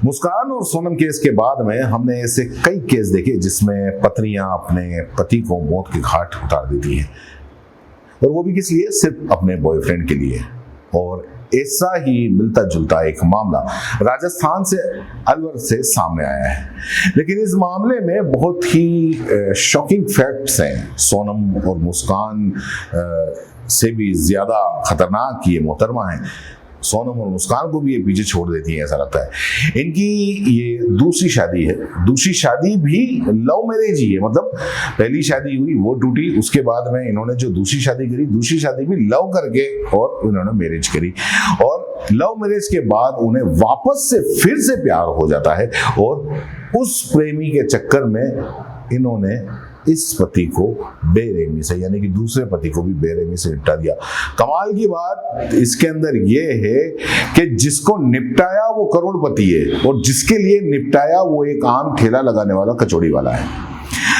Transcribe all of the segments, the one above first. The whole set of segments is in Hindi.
मुस्कान और सोनम केस के बाद में हमने ऐसे कई केस देखे जिसमें पत्नियां अपने पति को मौत के घाट उतार देती हैं, और वो भी किस लिए? सिर्फ अपने बॉयफ्रेंड के लिए। और ऐसा ही मिलता जुलता एक मामला राजस्थान से अलवर से सामने आया है, लेकिन इस मामले में बहुत ही शॉकिंग फैक्ट्स हैं। सोनम और मुस्कान से भी ज्यादा खतरनाक ये मोहतरमा है। सोनम और मुस्कान को भी ये पीछे छोड़ देती है, ऐसा लगता है। इनकी ये दूसरी शादी है। दूसरी शादी भी लव मैरिज ही है, मतलब पहली शादी हुई वो टूटी, उसके बाद में इन्होंने जो दूसरी शादी करी, दूसरी शादी भी लव करके और इन्होंने मैरिज करी, और लव मैरिज के बाद उन्हें वापस से फिर से प्यार हो जाता है, और उस प्रेमी के चक्कर में इन्होंने इस पति को बेरहमी से, यानी कि दूसरे पति को भी बेरहमी से निपटा दिया। कमाल की बात इसके अंदर ये है कि जिसको निपटाया वो करोड़पति है, और जिसके लिए निपटाया वो एक आम ठेला लगाने वाला कचौड़ी वाला है।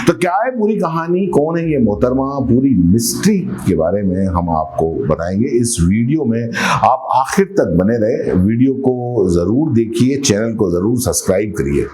तो क्या है पूरी कहानी, कौन है ये मोहतरमा, पूरी मिस्ट्री के बारे में हम आपको बताएंगे इस वीडियो में। आप आखिर तक बने रहे, वीडियो को जरूर देखिए, चैनल को जरूर सब्सक्राइब करिए।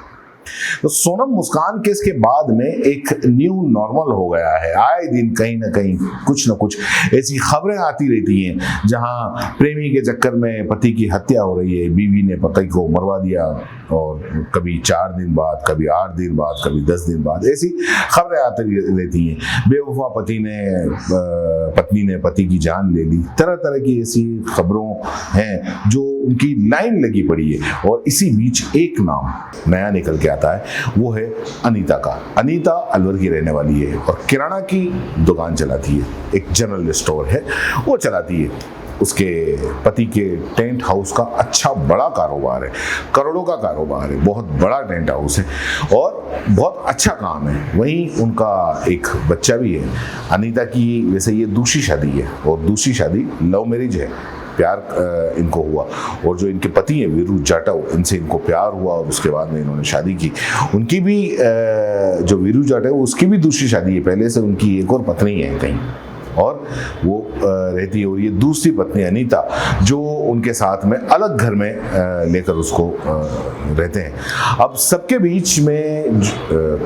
तो सोनम मुस्कान केस के बाद में एक न्यू नॉर्मल हो गया है। आए दिन कहीं ना कहीं कुछ ना कुछ ऐसी खबरें आती रहती हैं जहां प्रेमी के चक्कर में पति की हत्या हो रही है, बीवी ने पति को मरवा दिया, और कभी 4 दिन बाद, कभी 8 दिन बाद, कभी 10 दिन बाद, ऐसी खबरें आती रहती हैं। बेवफा पत्नी ने पति की जान ले ली। तरह तरह की ऐसी खबरों हैं जो उनकी लाइन लगी पड़ी है, और इसी बीच एक नाम नया निकल के आता है, वो है अनीता का। अनीता अलवर की रहने वाली है और किराना की दुकान चलाती है, एक जनरल स्टोर है वो चलाती है। उसके पति के टेंट हाउस का अच्छा बड़ा कारोबार है, करोड़ों का कारोबार है, बहुत बड़ा टेंट हाउस है और बहुत अच्छा काम है। वहीं उनका एक बच्चा भी है। अनीता की वैसे ये दूसरी शादी है, और दूसरी शादी लव मैरिज है। प्यार इनको हुआ, और जो इनके पति हैं वीरू जाटव, इनसे इनको प्यार हुआ, और उसके बाद में इन्होंने शादी की। उनकी भी जो वीरू जाटव, उसकी भी दूसरी शादी है। पहले से उनकी एक और पत्नी है कहीं, और वो रहती है। और ये दूसरी पत्नी अनीता जो उनके साथ में अलग घर में लेकर उसको रहते हैं। अब सबके बीच में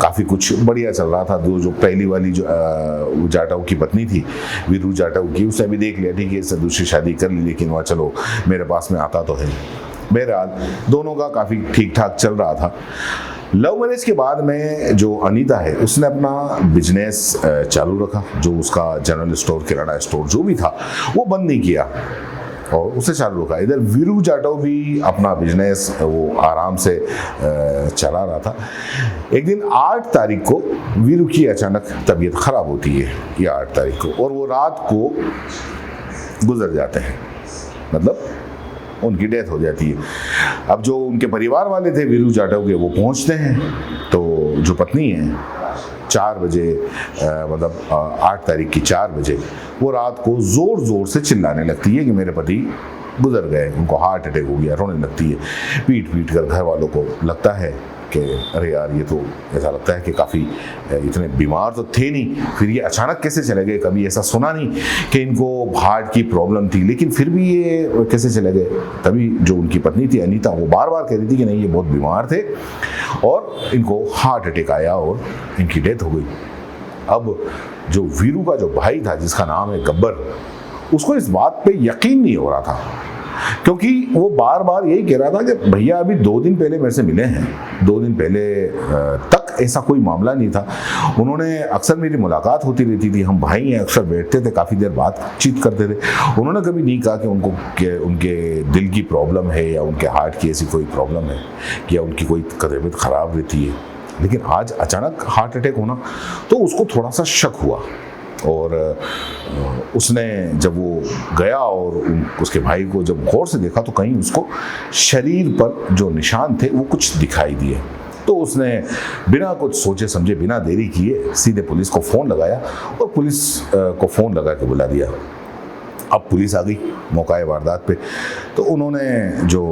काफ़ी कुछ बढ़िया चल रहा था। जो पहली वाली जो जाटव की पत्नी थी, वीरू जाटव की, उसने भी देख लिया ठीक है इससे दूसरी शादी कर ली, लेकिन वह चलो मेरे पास में आता तो है। बहरहाल दोनों का काफ़ी ठीक ठाक चल रहा था। लव मैरिज के बाद में जो अनीता है उसने अपना बिजनेस चालू रखा, जो उसका जनरल स्टोर, किराना स्टोर जो भी था वो बंद नहीं किया और उसे चालू रखा। इधर वीरू जाटव भी अपना बिजनेस वो आराम से चला रहा था। एक दिन 8 तारीख को वीरू की अचानक तबीयत खराब होती है, या 8 तारीख को, और वो रात को गुजर जाते हैं, मतलब उनकी डेथ हो जाती है। अब जो उनके परिवार वाले थे वीरू जाटव के, वो पहुंचते हैं, तो जो पत्नी है 4 बजे, मतलब 8 तारीख की 4 बजे, वो रात को जोर जोर से चिल्लाने लगती है कि मेरे पति गुजर गए, उनको हार्ट अटैक हो गया। रोने लगती है, पीट पीट कर। घर वालों को लगता है कि अरे यार, ये तो ऐसा लगता है कि काफ़ी इतने बीमार तो थे नहीं, फिर ये अचानक कैसे चले गए। कभी ऐसा सुना नहीं कि इनको हार्ट की प्रॉब्लम थी, लेकिन फिर भी ये कैसे चले गए। तभी जो उनकी पत्नी थी अनीता, वो बार बार कह रही थी कि नहीं, ये बहुत बीमार थे और इनको हार्ट अटैक आया और इनकी डेथ हो गई। अब जो वीरू का जो भाई था, जिसका नाम है गब्बर, उसको इस बात पे यकीन नहीं हो रहा था, क्योंकि वो बार बार यही कह रहा था कि भैया अभी 2 दिन पहले मेरे से मिले हैं, 2 दिन पहले तक ऐसा कोई मामला नहीं था। उन्होंने अक्सर मेरी मुलाकात होती रहती थी, हम भाई हैं, अक्सर बैठते थे, काफ़ी देर बातचीत करते थे। उन्होंने कभी नहीं कहा कि उनके दिल की प्रॉब्लम है या उनके हार्ट की ऐसी कोई प्रॉब्लम है या उनकी कोई तबीयत खराब रहती है। लेकिन आज अचानक हार्ट अटैक होना, तो उसको थोड़ा सा शक हुआ, और उसने जब वो गया और उसके भाई को जब गौर से देखा, तो कहीं उसको शरीर पर जो निशान थे वो कुछ दिखाई दिए। तो उसने बिना कुछ सोचे समझे, बिना देरी किए, सीधे पुलिस को फ़ोन लगाया और पुलिस को फ़ोन लगा के बुला दिया। अब पुलिस आ गई मौका वारदात पे। तो उन्होंने जो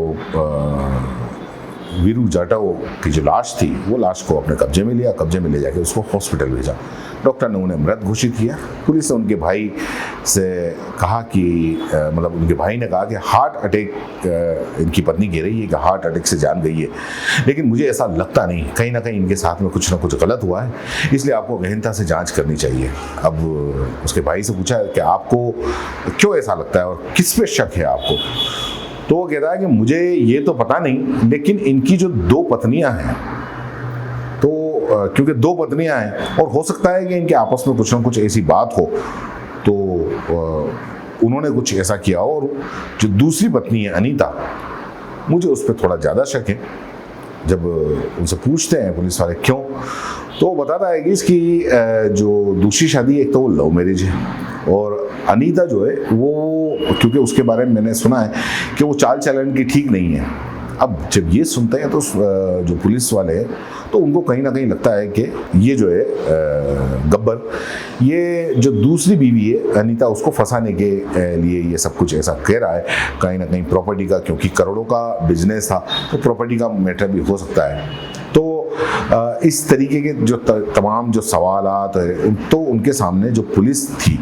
वीरू जाटव की जो लाश थी, वो लाश को अपने कब्जे में लिया, कब्जे में ले जाके उसको हॉस्पिटल भेजा। डॉक्टर ने उन्हें मृत घोषित किया। पुलिस ने उनके भाई से कहा कि मतलब उनके भाई ने कहा कि हार्ट अटैक इनकी पत्नी कह रही है कि हार्ट अटैक से जान गई है, लेकिन मुझे ऐसा लगता नहीं, कहीं ना कहीं इनके साथ में कुछ ना कुछ गलत हुआ है, इसलिए आपको गहनता से जांच करनी चाहिए। अब उसके भाई से पूछा कि आपको क्यों ऐसा लगता है और किस पे शक है आपको, तो वो कहता है कि मुझे ये तो पता नहीं, लेकिन इनकी जो 2 पत्नियां हैं, तो क्योंकि 2 पत्नियां हैं और हो सकता है कि इनके आपस में कुछ ना कुछ ऐसी बात हो, तो उन्होंने कुछ ऐसा किया। और जो दूसरी पत्नी है अनीता, मुझे उस पर थोड़ा ज़्यादा शक है। जब उनसे पूछते हैं पुलिस वाले क्यों, तो वो बताता है कि इसकी जो दूसरी शादी, एक तो वो लव मैरिज है, और अनीता जो है वो, क्योंकि उसके बारे में मैंने सुना है कि वो चाल चलन की ठीक नहीं है। अब जब ये सुनते हैं तो जो पुलिस वाले हैं, तो उनको कहीं ना कहीं लगता है कि ये जो है गब्बर, ये जो दूसरी बीवी है अनीता, उसको फंसाने के लिए ये सब कुछ ऐसा कह रहा है, कहीं ना कहीं प्रॉपर्टी का, क्योंकि करोड़ों का बिजनेस था, तो प्रॉपर्टी का मैटर भी हो सकता है। तो इस तरीके के जो तमाम जो सवालात है, तो उनके सामने जो पुलिस थी,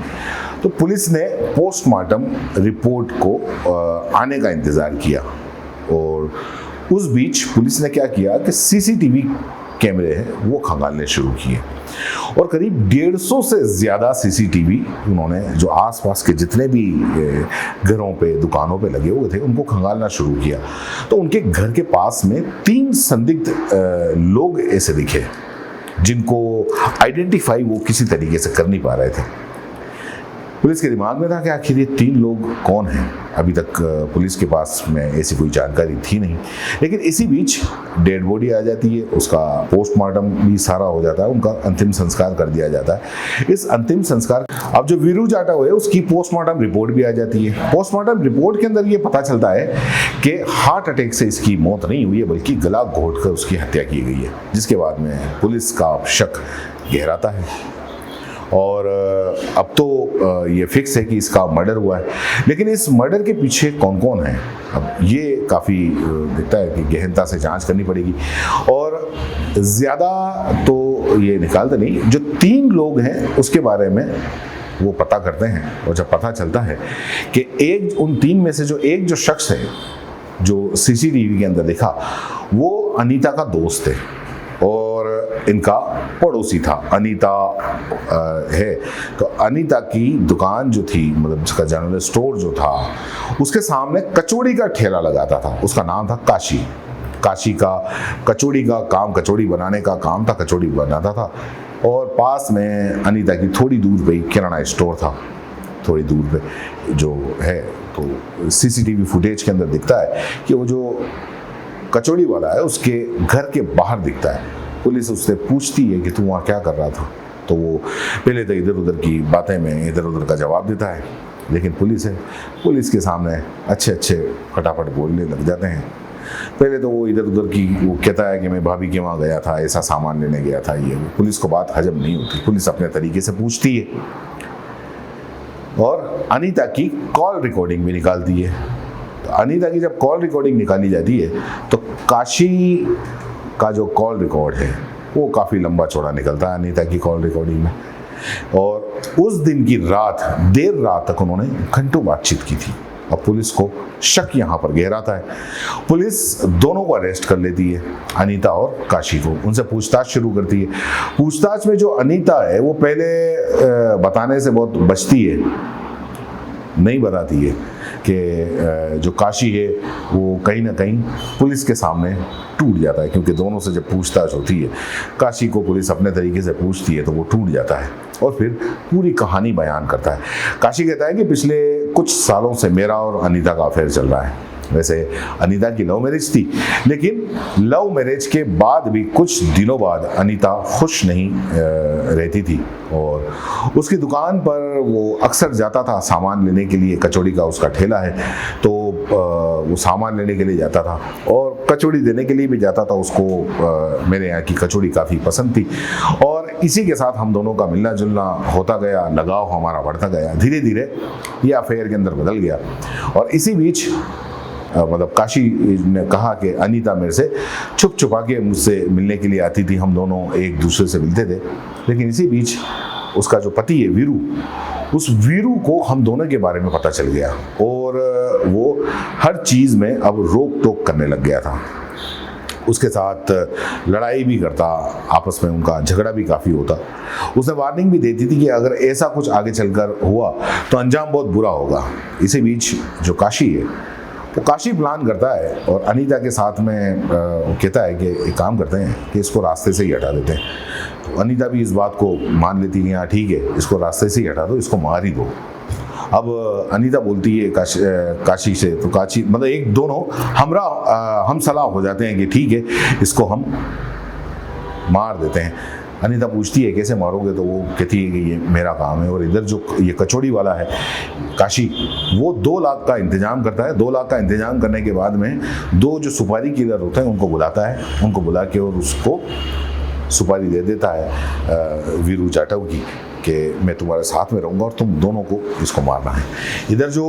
तो पुलिस ने पोस्टमार्टम रिपोर्ट को आने का इंतज़ार किया। और उस बीच पुलिस ने क्या किया कि सीसीटीवी कैमरे हैं वो खंगालने शुरू किए, और करीब 150 से ज़्यादा सीसीटीवी उन्होंने जो आसपास के जितने भी घरों पे, दुकानों पे लगे हुए थे, उनको खंगालना शुरू किया। तो उनके घर के पास में 3 संदिग्ध लोग ऐसे दिखे जिनको आइडेंटिफाई वो किसी तरीके से कर नहीं पा रहे थे। पुलिस के दिमाग में था कि आखिर ये 3 लोग कौन हैं। अभी तक पुलिस के पास में ऐसी कोई जानकारी थी नहीं, लेकिन इसी बीच डेड बॉडी आ जाती है, उसका पोस्टमार्टम भी सारा हो जाता है, उनका अंतिम संस्कार कर दिया जाता है। इस अंतिम संस्कार, अब जो वीरू जाटव है उसकी पोस्टमार्टम रिपोर्ट भी आ जाती है। पोस्टमार्टम रिपोर्ट के अंदर ये पता चलता है कि हार्ट अटैक से इसकी मौत नहीं हुई है, बल्कि गला घोट कर उसकी हत्या की गई है, जिसके बाद में पुलिस का शक गहराता है। और अब तो ये फिक्स है कि इसका मर्डर हुआ है, लेकिन इस मर्डर के पीछे कौन कौन है, अब ये काफ़ी दिखता है कि गहनता से जांच करनी पड़ेगी। और ज़्यादा तो ये निकालते नहीं, जो 3 लोग हैं उसके बारे में वो पता करते हैं, और जब पता चलता है कि एक, उन 3 में से जो एक जो शख्स है जो सीसीटीवी के अंदर दिखा, वो अनीता का दोस्त है और इनका पड़ोसी था। अनीता है, तो अनीता की दुकान जो थी, मतलब उसका जनरल स्टोर जो था, उसके सामने कचौड़ी का ठेला लगाता था। उसका नाम था काशी। काशी का कचौड़ी का काम, कचौड़ी बनाने का काम था, कचौड़ी बनाता था। और पास में अनीता की थोड़ी दूर पे किराना स्टोर था, थोड़ी दूर पे जो है। तो सीसीटीवी फुटेज के अंदर दिखता है कि वो जो कचौड़ी वाला है उसके घर के बाहर दिखता है। पुलिस उससे पूछती है कि तू वहाँ क्या कर रहा था, तो वो पहले तो इधर उधर की बातें में इधर उधर का जवाब देता है, लेकिन पुलिस है, पुलिस के सामने अच्छे अच्छे फटाफट बोलने लग जाते हैं। पहले तो वो इधर उधर की वो कहता है कि मैं भाभी के वहाँ गया था, ऐसा सामान लेने गया था, ये पुलिस को बात हजम नहीं होती। पुलिस अपने तरीके से पूछती है और अनीता की कॉल रिकॉर्डिंग भी निकालती है। तो अनीता की जब कॉल रिकॉर्डिंग निकाली जाती है तो काशी का जो कॉल रिकॉर्ड है वो काफ़ी लंबा चौड़ा निकलता है अनीता की कॉल रिकॉर्डिंग में। और उस दिन की रात, देर रात तक उन्होंने घंटों बातचीत की थी। अब पुलिस को शक यहाँ पर गहराता है। पुलिस दोनों को अरेस्ट कर लेती है, अनीता और काशी को। उनसे पूछताछ शुरू करती है। पूछताछ में जो अनीता है वो पहले बताने से बहुत बचती है, नहीं बताती है कि जो काशी है वो कहीं ना कहीं पुलिस के सामने टूट जाता है, क्योंकि दोनों से जब पूछताछ होती है, काशी को पुलिस अपने तरीके से पूछती है तो वो टूट जाता है और फिर पूरी कहानी बयान करता है। काशी कहता है कि पिछले कुछ सालों से मेरा और अनीता का अफेयर चल रहा है। वैसे अनीता की लव मैरिज थी, लेकिन लव मैरिज के बाद भी कुछ दिनों बाद अनीता खुश नहीं रहती थी और उसकी दुकान पर वो अक्सर जाता था सामान लेने के लिए। कचौड़ी का उसका ठेला है, तो वो सामान लेने के लिए जाता था और कचौड़ी देने के लिए भी जाता था। उसको मेरे यहाँ की कचौड़ी काफ़ी पसंद थी और इसी के साथ हम दोनों का मिलना जुलना होता गया, लगाव हमारा बढ़ता गया। धीरे धीरे ये अफेयर के अंदर बदल गया और इसी बीच मतलब काशी ने कहा कि अनीता मेरे से छुप छुपा के मुझसे मिलने के लिए आती थी, हम दोनों एक दूसरे से मिलते थे। लेकिन इसी बीच उसका जो पति है वीरू, उस वीरू को हम दोनों के बारे में पता चल गया और वो हर चीज़ में अब रोक टोक करने लग गया था। उसके साथ लड़ाई भी करता, आपस में उनका झगड़ा भी काफ़ी होता। उसने वार्निंग भी देती थी कि अगर ऐसा कुछ आगे चलकर हुआ तो अंजाम बहुत बुरा होगा। इसी बीच जो काशी है वो काशी प्लान करता है और अनीता के साथ में कहता है कि एक काम करते हैं कि इसको रास्ते से ही हटा देते हैं। तो अनीता भी इस बात को मान लेती है, हाँ ठीक है, इसको रास्ते से ही हटा दो, इसको मार ही दो। अब अनीता बोलती है काशी से, तो काशी मतलब एक दोनों हम सलाह हो जाते हैं कि ठीक है, इसको हम मार देते हैं। अनीता पूछती है कैसे मारोगे, तो वो कहती है कि ये मेरा काम है। और इधर जो ये कचौड़ी वाला है काशी, वो 2 लाख का इंतजाम करता है। 2 लाख का इंतजाम करने के बाद में 2 जो सुपारी किलर होते हैं उनको बुलाता है, उनको बुला के और उसको सुपारी दे देता है वीरू जाटव की कि मैं तुम्हारे साथ में रहूँगा और तुम दोनों को इसको मारना है। इधर जो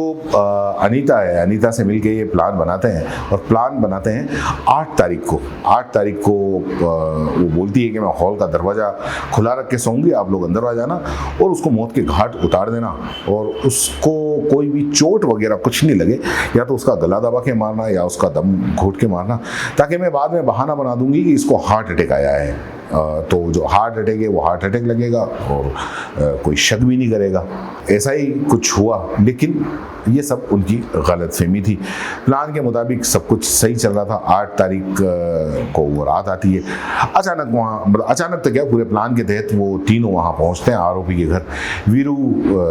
अनीता है, अनीता से मिलके ये प्लान बनाते हैं और प्लान बनाते हैं 8 तारीख को। 8 तारीख को वो बोलती है कि मैं हॉल का दरवाज़ा खुला रख के सोऊंगी, आप लोग अंदर आ जाना और उसको मौत के घाट उतार देना और उसको कोई भी चोट वगैरह कुछ नहीं लगे, या तो उसका गला दबा के मारना या उसका दम घोट के मारना, ताकि मैं बाद में बहाना बना दूंगी कि इसको हार्ट अटैक आया है। तो जो हार्ट अटैक है वो हार्ट अटैक लगेगा और कोई शक भी नहीं करेगा। ऐसा ही कुछ हुआ, लेकिन ये सब उनकी गलतफहमी थी। प्लान के मुताबिक सब कुछ सही चल रहा था। 8 तारीख को वो रात आती है। अचानक वहाँ, मतलब अचानक तो क्या, पूरे प्लान के तहत वो तीनों वहाँ पहुँचते हैं आरोपी के घर। वीरू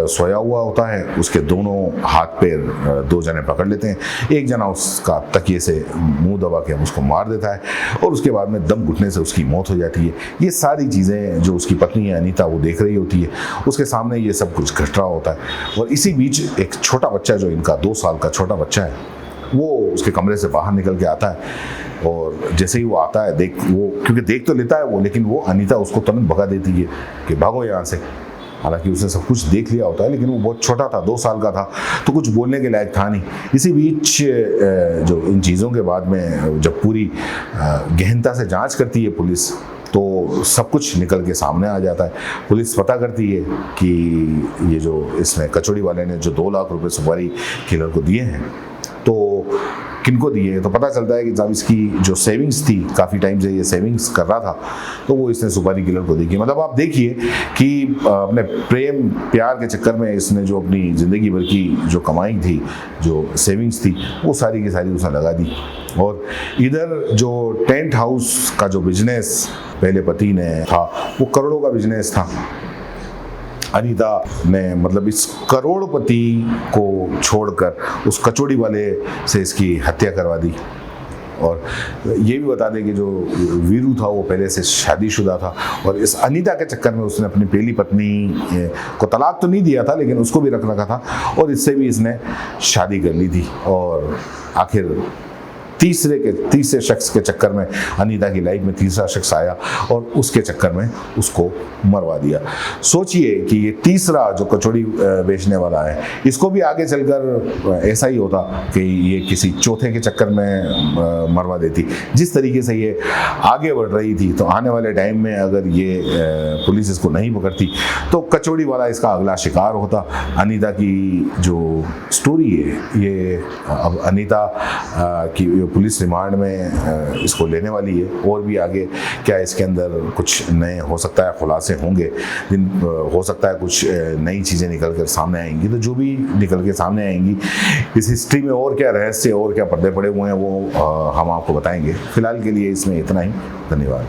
सोया हुआ होता है, उसके दोनों हाथ पैर 2 जने पकड़ लेते हैं। एक जना उसका तकिए से मुंह दबा के उसको मार देता है और उसके बाद में दम घुटने से उसकी मौत हो जाती है। ये सारी चीज़ें जो उसकी पत्नी है अनीता वो देख रही होती है, उसके सामने ये सब कुछ घट रहा होता है। और इसी बीच एक छोटा बच्चा, जो इनका 2 साल का छोटा बच्चा है, वो उसके कमरे से बाहर निकल के आता है और जैसे ही वो आता है क्योंकि देख तो लेता है वो, लेकिन वो अनीता उसको तुरंत भगा देती है कि भागो यहाँ से। हालांकि उसने सब कुछ देख लिया होता है, लेकिन वो बहुत छोटा था, 2 साल का था, तो कुछ बोलने के लायक था नहीं। इसी बीच जो इन चीज़ों के बाद में जब पूरी गहनता से जांच करती है पुलिस, तो सब कुछ निकल के सामने आ जाता है। पुलिस पता करती है कि ये जो इसने कचौड़ी वाले ने जो 2 लाख रुपए सुपारी किलर को दिए हैं, तो किनको दिए, तो पता चलता है कि जब इसकी जो सेविंग्स थी, काफ़ी टाइम से ये सेविंग्स कर रहा था, तो वो इसने सुपारी किलर को दी। मतलब आप देखिए कि अपने प्रेम प्यार के चक्कर में इसने जो अपनी ज़िंदगी भर की जो कमाई थी, जो सेविंग्स थी, वो सारी की सारी उसने लगा दी। और इधर जो टेंट हाउस का जो बिजनेस पहले पति ने था, वो करोड़ों का बिजनेस था। अनीता ने मतलब इस करोड़पति को छोड़कर उस कचौड़ी वाले से इसकी हत्या करवा दी। और ये भी बता दें कि जो वीरू था वो पहले से शादीशुदा था और इस अनीता के चक्कर में उसने अपनी पहली पत्नी को तलाक तो नहीं दिया था, लेकिन उसको भी रख रखा था और इससे भी इसने शादी कर ली थी। और आखिर तीसरे शख्स के चक्कर में अनीता की लाइफ में तीसरा शख्स आया और उसके चक्कर में उसको मरवा दिया। सोचिए कि ये तीसरा जो कचौड़ी बेचने वाला है, इसको भी आगे चलकर ऐसा ही होता कि ये किसी चौथे के चक्कर में मरवा देती। जिस तरीके से ये आगे बढ़ रही थी, तो आने वाले टाइम में अगर ये पुलिस इसको नहीं पकड़ती तो कचौड़ी वाला इसका अगला शिकार होता। अनीता की जो स्टोरी है, ये अब अनीता की पुलिस रिमांड में इसको लेने वाली है। और भी आगे क्या इसके अंदर कुछ नए हो सकता है खुलासे होंगे, हो सकता है कुछ नई चीज़ें निकल कर सामने आएंगी। तो जो भी निकल के सामने आएंगी, इस हिस्ट्री में और क्या रहस्य और क्या पर्दे पड़े हुए हैं, वो हम आपको बताएंगे। फिलहाल के लिए इसमें इतना ही। धन्यवाद।